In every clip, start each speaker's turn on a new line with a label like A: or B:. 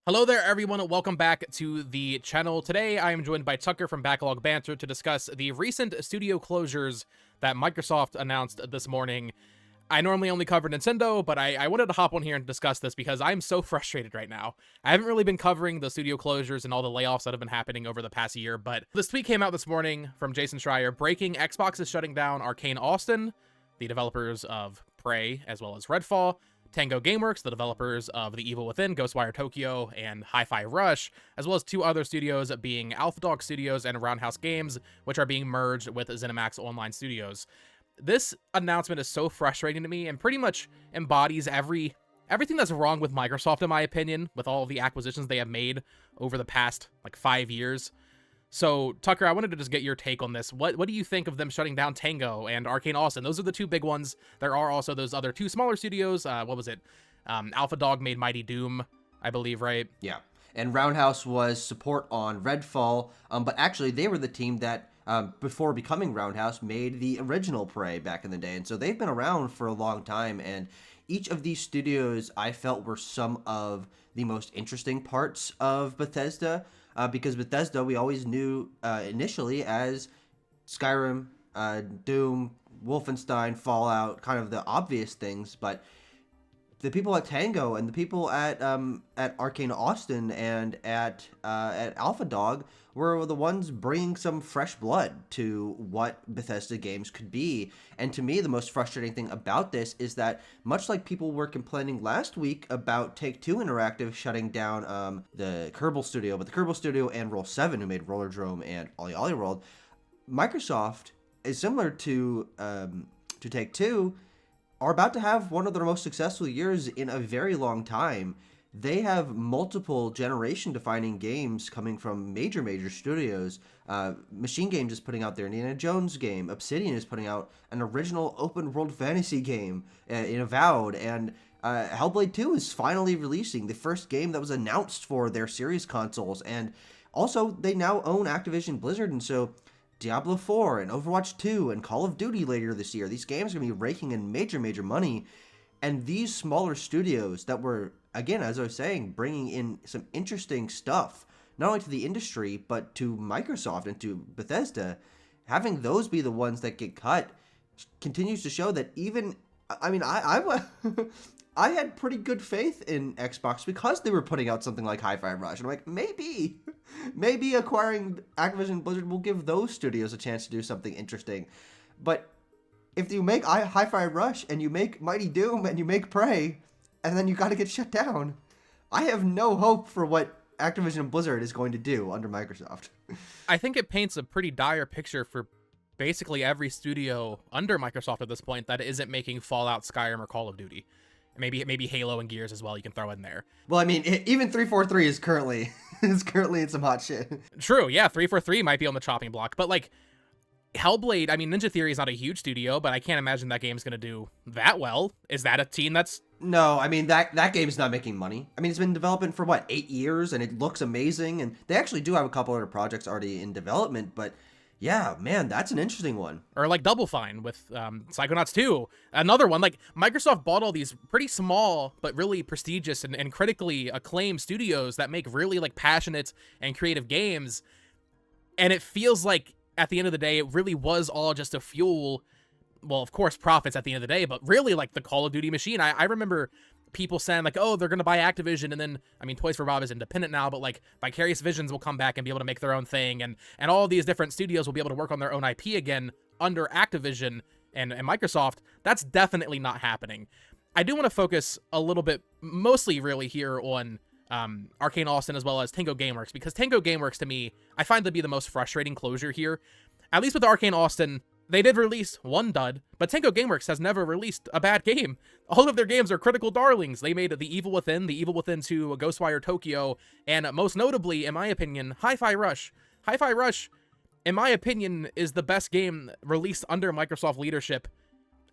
A: Hello there, everyone. Welcome back to the channel. Today, I am joined by Tucker from Backlog Banter to discuss the recent studio closures that Microsoft announced this morning. I normally only cover Nintendo, but I wanted to hop on here and discuss this because I'm so frustrated right now. I haven't really been covering the studio closures and all the layoffs that have been happening over the past year, but this tweet came out this morning from Jason Schreier breaking Xbox is shutting down Arcane Austin, the developers of Prey, as well as Redfall, Tango Gameworks, the developers of The Evil Within, Ghostwire Tokyo, and Hi-Fi Rush, as well as two other studios being Alpha Dog Studios and Roundhouse Games, which are being merged with ZeniMax Online Studios. This announcement is so frustrating to me and pretty much embodies everything that's wrong with Microsoft, in my opinion, with all of the acquisitions they have made over the past, 5 years. So, Tucker, I wanted to just get your take on this. What do you think of them shutting down Tango and Arcane Austin? Those are the two big ones. There are also those other two smaller studios. What was it? Alpha Dog made Mighty Doom, I believe, right?
B: Yeah. And Roundhouse was support on Redfall, but actually they were the team that, before becoming Roundhouse, made the original Prey back in the day. And so they've been around for a long time, and each of these studios I felt were some of the most interesting parts of Bethesda. Because Bethesda, we always knew initially as Skyrim, Doom, Wolfenstein, Fallout, kind of the obvious things. But the people at Tango and the people at Arcane Austin and at Alpha Dog were the ones bringing some fresh blood to what Bethesda games could be. And to me, the most frustrating thing about this is that, much like people were complaining last week about Take-Two Interactive shutting down the Kerbal Studio, but the Kerbal Studio and Roll7, who made Rollerdrome and Ollie Ollie World, Microsoft is similar to Take-Two, are about to have one of their most successful years in a very long time. They have multiple generation-defining games coming from major studios. Machine Games is putting out their Indiana Jones game. Obsidian is putting out an original open-world fantasy game in Avowed. And Hellblade 2 is finally releasing, the first game that was announced for their series consoles. And also, they now own Activision Blizzard, and so Diablo 4 and Overwatch 2 and Call of Duty later this year. These games are going to be raking in major money. And these smaller studios that were, again, as I was saying, bringing in some interesting stuff, not only to the industry, but to Microsoft and to Bethesda, having those be the ones that get cut continues to show that even, I I had pretty good faith in Xbox because they were putting out something like Hi-Fi Rush. And I'm like, maybe acquiring Activision Blizzard will give those studios a chance to do something interesting. But if you make Hi-Fi Rush and you make Mighty Doom and you make Prey, and then you got to get shut down, I have no hope for what Activision Blizzard is going to do under Microsoft.
A: I think it paints a pretty dire picture for basically every studio under Microsoft at this point that isn't making Fallout, Skyrim, or Call of Duty. Maybe Halo and Gears as well, you can throw in there.
B: Well, I mean, even 343 is currently in some hot shit.
A: True, yeah, 343 might be on the chopping block, but Hellblade, Ninja Theory is not a huge studio, but I can't imagine that game's gonna do that well. Is that a team that's...
B: No, that game's not making money. It's been developing for, 8 years, and it looks amazing, and they actually do have a couple other projects already in development, but yeah, man, that's an interesting one.
A: Or Double Fine with Psychonauts 2. Another one. Microsoft bought all these pretty small, but really prestigious and critically acclaimed studios that make really, passionate and creative games, and it feels like, at the end of the day, it really was all just to fuel, well, of course, profits at the end of the day, but really, the Call of Duty machine. I remember people saying, oh, they're going to buy Activision, and then, Toys for Bob is independent now, but, Vicarious Visions will come back and be able to make their own thing, and all these different studios will be able to work on their own IP again under Activision and Microsoft. That's definitely not happening. I do want to focus a little bit, mostly really here on Arcane Austin as well as Tango Gameworks, because Tango Gameworks, to me, I find to be the most frustrating closure here. At least with Arcane Austin, they did release one dud, but Tango Gameworks has never released a bad game. All of their games are critical darlings. They made The Evil Within, The Evil Within 2, Ghostwire Tokyo, and most notably, in my opinion, Hi-Fi Rush. Hi-Fi Rush, in my opinion, is the best game released under Microsoft leadership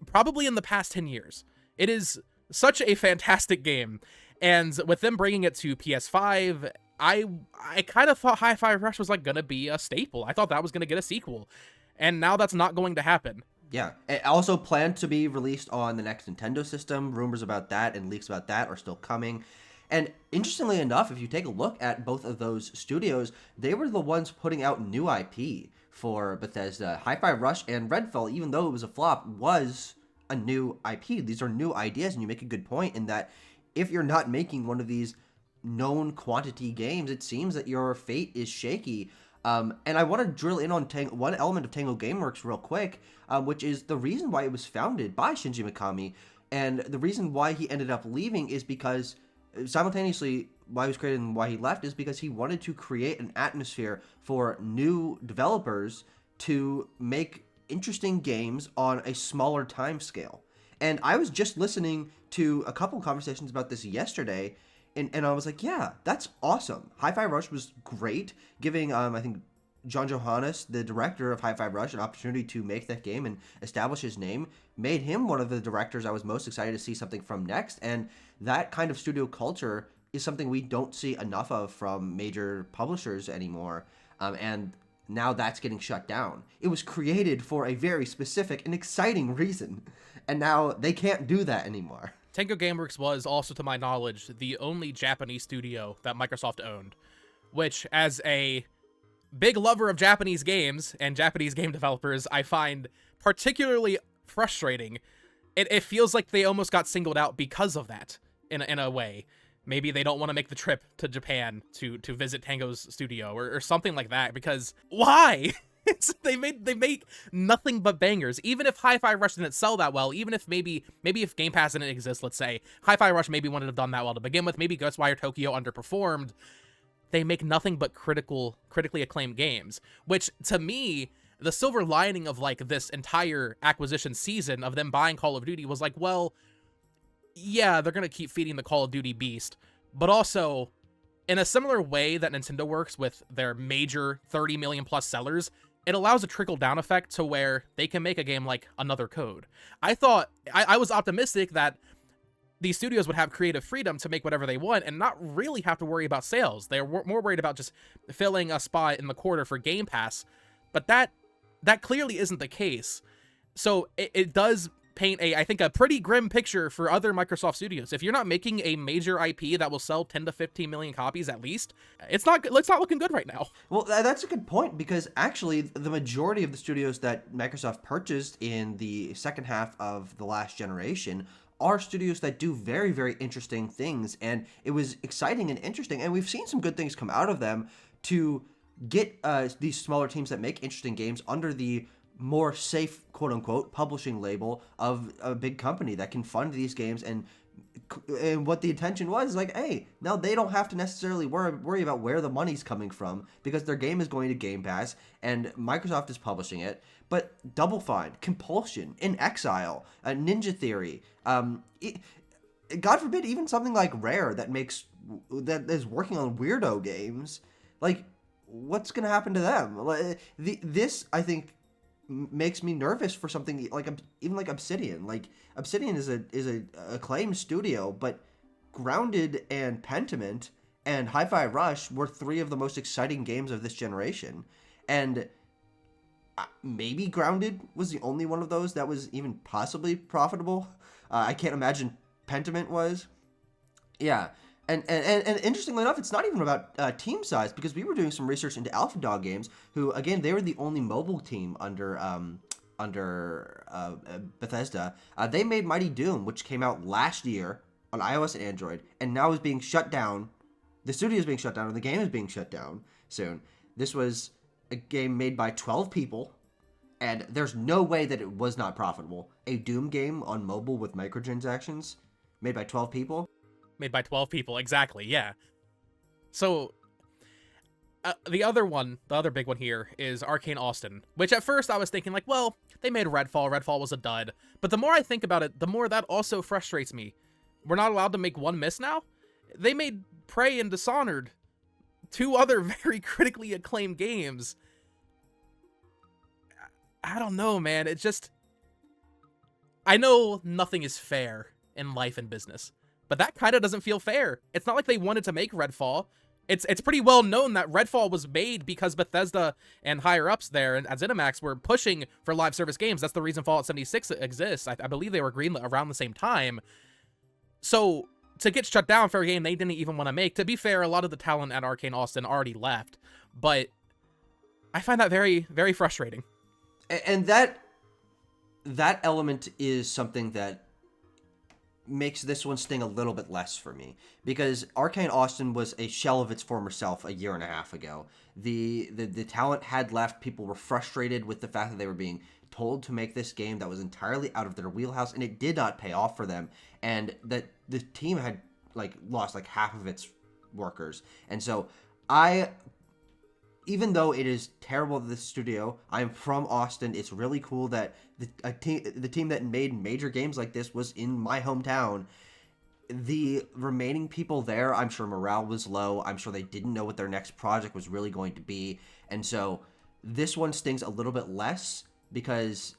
A: probably in the past 10 years. It is such a fantastic game. And with them bringing it to PS5, I kind of thought Hi-Fi Rush was gonna be a staple. I thought that was gonna get a sequel, and now that's not going to happen.
B: Yeah, it also planned to be released on the next Nintendo system. Rumors about that and leaks about that are still coming. And interestingly enough, if you take a look at both of those studios, they were the ones putting out new IP for Bethesda. Hi-Fi Rush and Redfall, even though it was a flop, was a new IP. These are new ideas, and you make a good point in that if you're not making one of these known quantity games, it seems that your fate is shaky. And I want to drill in on one element of Tango Gameworks real quick, which is the reason why it was founded by Shinji Mikami. And the reason why he ended up leaving is because simultaneously why he was created and why he left is because he wanted to create an atmosphere for new developers to make interesting games on a smaller time scale. And I was just listening to a couple conversations about this yesterday, and I was like, yeah, that's awesome. Hi-Fi Rush was great, giving, I think, John Johannes, the director of Hi-Fi Rush, an opportunity to make that game and establish his name, made him one of the directors I was most excited to see something from next. And that kind of studio culture is something we don't see enough of from major publishers anymore. And now that's getting shut down. It was created for a very specific and exciting reason, and now they can't do that anymore.
A: Tango Gameworks was also, to my knowledge, the only Japanese studio that Microsoft owned, which, as a big lover of Japanese games and Japanese game developers, I find particularly frustrating. It feels like they almost got singled out because of that, in a way. Maybe they don't want to make the trip to Japan to visit Tango's studio or something like that, because why? They make nothing but bangers. Even if Hi-Fi Rush didn't sell that well, even if maybe if Game Pass didn't exist, let's say, Hi-Fi Rush maybe wouldn't have done that well to begin with, maybe Ghostwire Tokyo underperformed, they make nothing but critically acclaimed games, which, to me, the silver lining of, like, this entire acquisition season of them buying Call of Duty was like, well, yeah, they're gonna keep feeding the Call of Duty beast, but also, in a similar way that Nintendo works with their major 30 million plus sellers, it allows a trickle-down effect to where they can make a game like Another Code. I was optimistic that these studios would have creative freedom to make whatever they want and not really have to worry about sales. They're more worried about just filling a spot in the quarter for Game Pass, but that clearly isn't the case. So it does paint I think a pretty grim picture for other Microsoft studios. If you're not making a major IP that will sell 10 to 15 million copies at least, it's not looking good right now.
B: Well, that's a good point, because actually the majority of the studios that Microsoft purchased in the second half of the last generation are studios that do very, very interesting things, and it was exciting and interesting, and we've seen some good things come out of them to get these smaller teams that make interesting games under the more safe, quote-unquote, publishing label of a big company that can fund these games. And what the intention was, like, hey, now they don't have to necessarily worry about where the money's coming from, because their game is going to Game Pass and Microsoft is publishing it. But Double Fine, Compulsion, In Exile, Ninja Theory, God forbid, even something like Rare that is working on weirdo games, like, what's gonna happen to them? This, I think, makes me nervous for something like even like Obsidian. Like, Obsidian is a acclaimed studio, but Grounded and Pentiment and Hi-Fi Rush were three of the most exciting games of this generation, and maybe Grounded was the only one of those that was even possibly profitable. I can't imagine Pentiment was. Yeah. And interestingly enough, it's not even about team size, because we were doing some research into Alpha Dog Games, who, again, they were the only mobile team under Bethesda. They made Mighty Doom, which came out last year on iOS and Android, and now is being shut down. The studio is being shut down, and the game is being shut down soon. This was a game made by 12 people, and there's no way that it was not profitable. A Doom game on mobile with microtransactions made by 12 people.
A: Made by 12 people, exactly, yeah. So, the other big one here is Arcane Austin, which at first I was thinking, like, well, they made Redfall. Redfall was a dud. But the more I think about it, the more that also frustrates me. We're not allowed to make one miss now? They made Prey and Dishonored, two other very critically acclaimed games. I don't know, man. It just... I know nothing is fair in life and business, but that kind of doesn't feel fair. It's not like they wanted to make Redfall. It's pretty well known that Redfall was made because Bethesda and higher-ups there at ZeniMax were pushing for live service games. That's the reason Fallout 76 exists. I believe they were greenlit around the same time. So, to get shut down for a game they didn't even want to make. To be fair, a lot of the talent at Arcane Austin already left, but I find that very, very frustrating.
B: And that element is something that makes this one sting a little bit less for me, because Arcane Austin was a shell of its former self a year and a half ago. The talent had left. People were frustrated with the fact that they were being told to make this game that was entirely out of their wheelhouse, and it did not pay off for them, and that the team had like lost like half of its workers. And so I, even though it is terrible that this studio, I'm from Austin, it's really cool that the team that made major games like this was in my hometown. The remaining people there, I'm sure morale was low. I'm sure they didn't know what their next project was really going to be. And so this one stings a little bit less because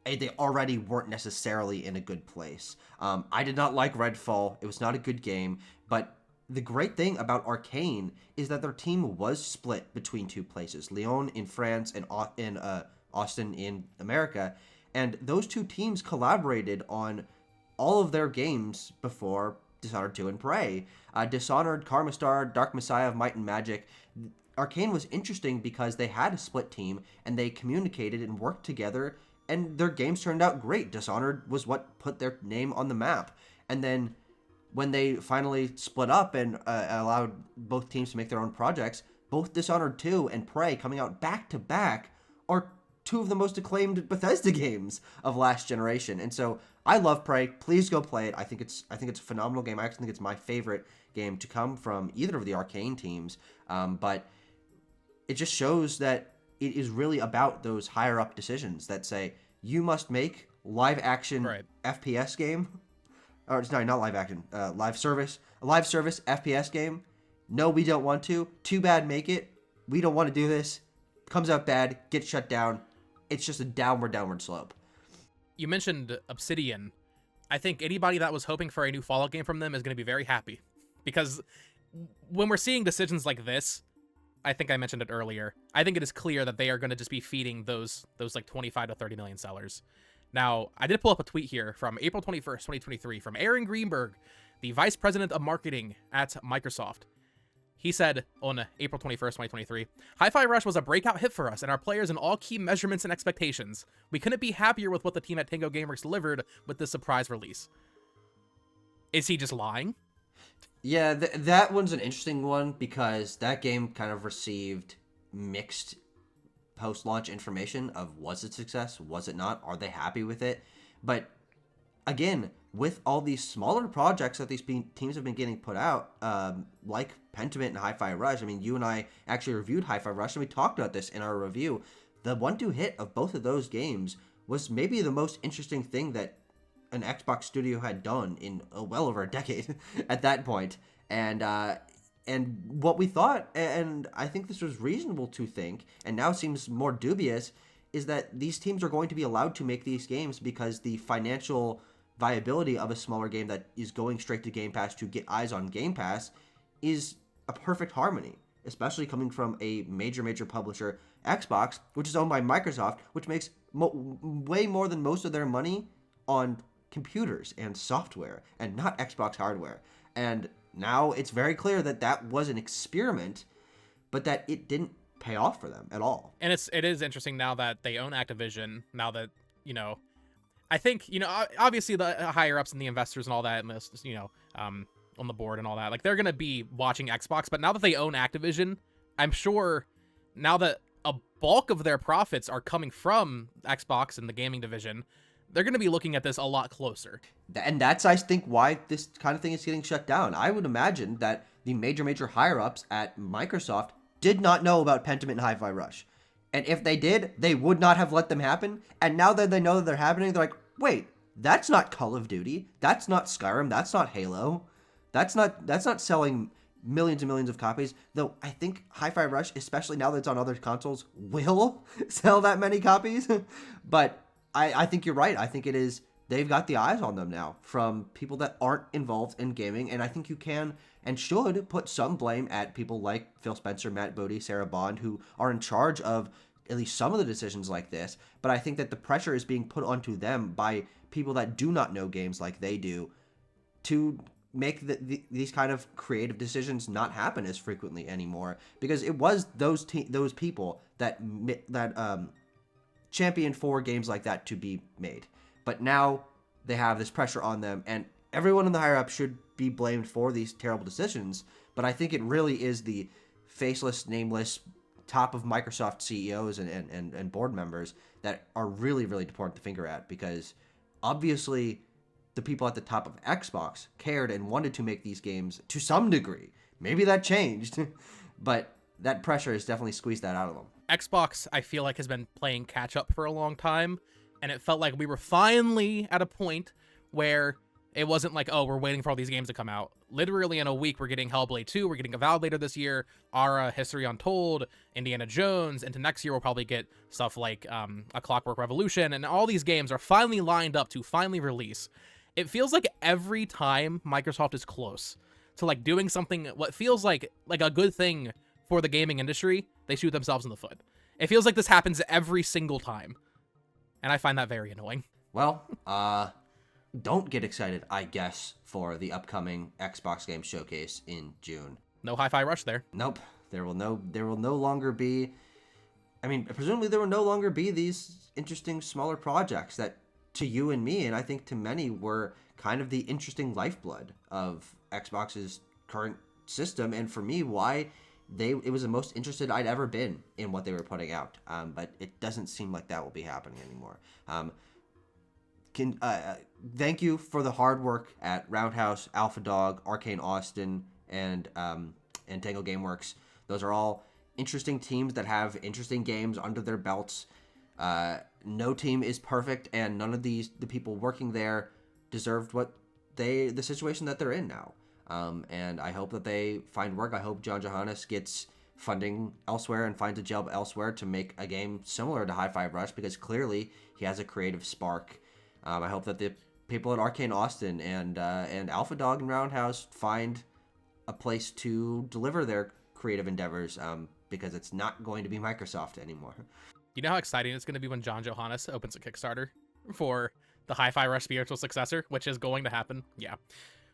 B: they already weren't necessarily in a good place. I did not like Redfall. It was not a good game, but the great thing about Arcane is that their team was split between two places, Lyon in France and Austin in America, and those two teams collaborated on all of their games before Dishonored 2 and Prey. Dishonored, Karma Star, Dark Messiah of Might and Magic. Arcane was interesting because they had a split team, and they communicated and worked together, and their games turned out great. Dishonored was what put their name on the map. And then when they finally split up and allowed both teams to make their own projects, both Dishonored 2 and Prey coming out back to back are two of the most acclaimed Bethesda games of last generation. And so I love Prey. Please go play it. I think it's a phenomenal game. I actually think it's my favorite game to come from either of the Arcane teams. But it just shows that it is really about those higher up decisions that say you must make live action FPS game. Or sorry, not live action, a live service FPS game. No, we don't want to. Too bad, make it. We don't want to do this. Comes out bad, gets shut down. It's just a downward slope.
A: You mentioned Obsidian. I think anybody that was hoping for a new Fallout game from them is going to be very happy, because when we're seeing decisions like this, I think I mentioned it earlier, I think it is clear that they are going to just be feeding those like 25 to 30 million sellers. Now, I did pull up a tweet here from April 21st, 2023, from Aaron Greenberg, the Vice President of Marketing at Microsoft. He said on April 21st, 2023, Hi-Fi Rush was a breakout hit for us and our players in all key measurements and expectations. We couldn't be happier with what the team at Tango Gameworks delivered with this surprise release. Is he just lying?
B: Yeah, that one's an interesting one because that game kind of received mixed post-launch information of was it success, was it not, are they happy with it? But again, with all these smaller projects that these teams have been getting put out, like Pentiment and Hi-Fi Rush, I mean, you and I actually reviewed Hi-Fi Rush and we talked about this in our review. The 1-2 hit of both of those games was maybe the most interesting thing that an Xbox studio had done in well over a decade at that point. And what we thought, and I think this was reasonable to think, and now seems more dubious, is that these teams are going to be allowed to make these games because the financial viability of a smaller game that is going straight to Game Pass to get eyes on Game Pass is a perfect harmony, especially coming from a major publisher, Xbox, which is owned by Microsoft, which makes way more than most of their money on computers and software and not Xbox hardware. And now it's very clear that that was an experiment, but that it didn't pay off for them at all.
A: And it is interesting now that they own Activision, now that, I think, obviously the higher ups and the investors and all that, and this, on the board and all that, like they're going to be watching Xbox, but now that they own Activision, I'm sure now that a bulk of their profits are coming from Xbox and the gaming division, they're going to be looking at this a lot closer.
B: And that's, I think, why this kind of thing is getting shut down. I would imagine that the major higher-ups at Microsoft did not know about Pentiment and Hi-Fi Rush. And if they did, they would not have let them happen. And now that they know that they're happening, they're like, wait, that's not Call of Duty. That's not Skyrim. That's not Halo. That's not selling millions and millions of copies. Though I think Hi-Fi Rush, especially now that it's on other consoles, will sell that many copies. But I think you're right. I think it is, they've got the eyes on them now from people that aren't involved in gaming. And I think you can and should put some blame at people like Phil Spencer, Matt Booty, Sarah Bond, who are in charge of at least some of the decisions like this. But I think that the pressure is being put onto them by people that do not know games like they do to make these kind of creative decisions not happen as frequently anymore, because it was those people that championed for games like that to be made. But now they have this pressure on them, and everyone in the higher up should be blamed for these terrible decisions. But I think it really is the faceless, nameless top of Microsoft CEOs and board members that are really, really to point the finger at, because obviously the people at the top of Xbox cared and wanted to make these games to some degree. Maybe that changed, but that pressure has definitely squeezed that out of them.
A: Xbox, I feel like, has been playing catch up for a long time, and it felt like we were finally at a point where it wasn't like, oh, we're waiting for all these games to come out. Literally in a week, we're getting Hellblade 2, we're getting Avowed later this year, Ara, History Untold, Indiana Jones. Into next year, we'll probably get stuff like A Clockwork Revolution, and all these games are finally lined up to finally release. It feels like every time Microsoft is close to like doing something, what feels like a good thing for the gaming industry, they shoot themselves in the foot. It feels like this happens every single time, and I find that very annoying.
B: Well, don't get excited, I guess, for the upcoming Xbox Game Showcase in June.
A: No Hi-Fi Rush there.
B: Nope. There will no longer be, I mean, presumably there will no longer be these interesting smaller projects that to you and me, and I think to many, were kind of the interesting lifeblood of Xbox's current system, and for me, why it was the most interested I'd ever been in what they were putting out. But it doesn't seem like that will be happening anymore. Thank you for the hard work at Roundhouse, Alpha Dog, Arcane Austin, and Tango Gameworks. Those are all interesting teams that have interesting games under their belts. No team is perfect, and none of the people working there deserved the situation that they're in now. And I hope that they find work. I hope John Johannes gets funding elsewhere and finds a job elsewhere to make a game similar to Hi-Fi Rush, because clearly he has a creative spark. I hope that the people at Arcane Austin and Alpha Dog and Roundhouse find a place to deliver their creative endeavors, because it's not going to be Microsoft anymore.
A: You know how exciting it's going to be when John Johannes opens a Kickstarter for the Hi-Fi Rush spiritual successor, which is going to happen. Yeah.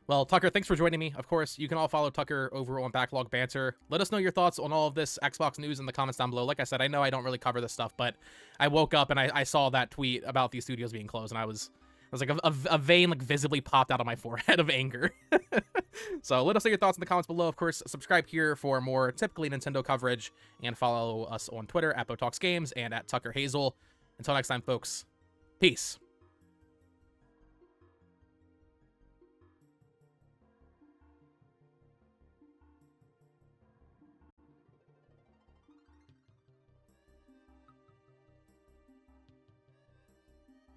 A: Well, Tucker, thanks for joining me. Of course, you can all follow Tucker over on Backlog Banter. Let us know your thoughts on all of this Xbox news in the comments down below. Like I said, I know I don't really cover this stuff, but I woke up and I saw that tweet about these studios being closed, and I was like a vein like visibly popped out of my forehead of anger. So let us know your thoughts in the comments below. Of course, subscribe here for more typically Nintendo coverage, and follow us on Twitter at BoTalksGames and at Tucker Hazel. Until next time, folks, peace.